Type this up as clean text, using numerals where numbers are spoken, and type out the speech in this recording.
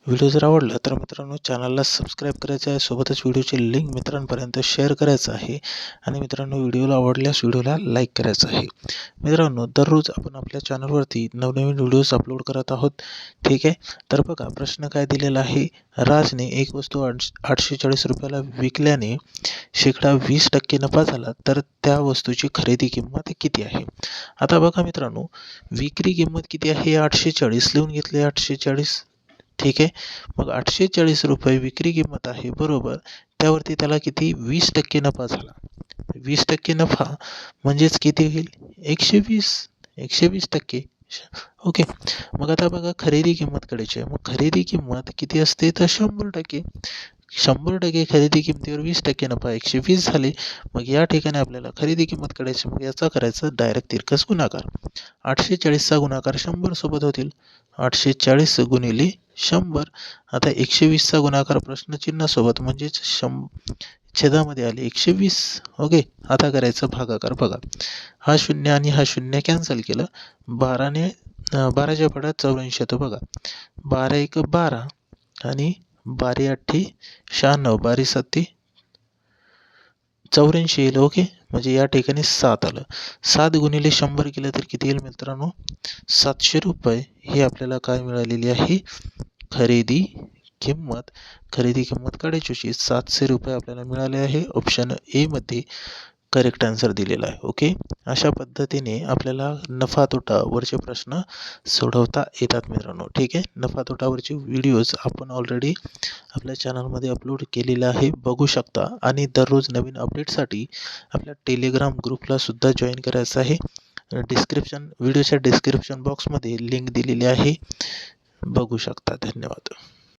Video जर आवडला तर मित्रांनो चॅनलला सबस्क्राईब करायचं आहे, सोबतच व्हिडिओची लिंक मित्रांपर्यंत शेअर करायचं आहे आणि मित्रांनो व्हिडिओला आवडल्यास व्हिडिओला लाईक करायचं आहे. मित्रांनो दररोज आपण आपल्या चॅनलवरती नवनवीन व्हिडिओज अपलोड करत आहोत. ठीक आहे, तर बघा प्रश्न काय दिलेला आहे. राजने एक वस्तू 840 रुपयाला विकल्याने शेकडा 20% नफा झाला, तर त्या वस्तूची खरेदी किंमत किती आहे? आता बघा मित्रांनो, विक्री किंमत किती आहे? 840 लिहून घेतले 840. ठीक आहे, मग 840 रुपये विक्री किंमत आहे बरोबर. त्यावरती त्याला किती 20% नफा झाला. 20% नफा म्हणजेच किती होईल? 120%. ओके, मग आता बघा खरेदी किंमत काढायची आहे. मग खरेदी किंमत किती असते? तर 100%. 100% खरेदी किमतीवर 20% नफा 120 झाले. मग या ठिकाणी आपल्याला खरेदी किंमत काढायची. मग याचा करायचं डायरेक्ट तिरकस गुणाकार. 840चा गुणाकार 100 सोबत होतील. 840 गुणिले 100. आता 120चा गुणाकार प्रश्नचिन्हासोबत म्हणजेच छेदामध्ये आले 120. ओके, आता करायचं भागाकार. बघा हा शून्य आणि हा शून्य कॅन्सल केलं. 12च्या पडात 84 येतो. बघा 12 एक 12 आणि 12 अठ्ठी 96, 12 सत्ती 84 येईल. ओके, म्हणजे या ठिकाणी 7 आलं. 7 गुणिले 100 केलं तर किती येईल मित्रांनो? 700 रुपये ही आपल्याला काय मिळालेली आहे? खरेदी किंमत. खरेदी किंमत काढायची होती. 700 रुपये आपल्याला मिळाले आहे. ऑप्शन ए मध्ये करेक्ट आन्सर दिलेला आहे. ओके, अशा पद्धतीने आपल्याला नफा तोटावरचे प्रश्न सोडवता येतात मित्रांनो. ठीक आहे, नफा तोटावरचे व्हिडिओज आपण ऑलरेडी आपल्या चॅनलमध्ये अपलोड केलेला आहे, बघू शकता. आणि दररोज नवीन अपडेटसाठी आपल्या टेलिग्राम ग्रुपला सुद्धा जॉईन करायचं आहे. व्हिडिओच्या डिस्क्रिप्शन बॉक्समध्ये लिंक दिलेली आहे, बघू शकता. धन्यवाद.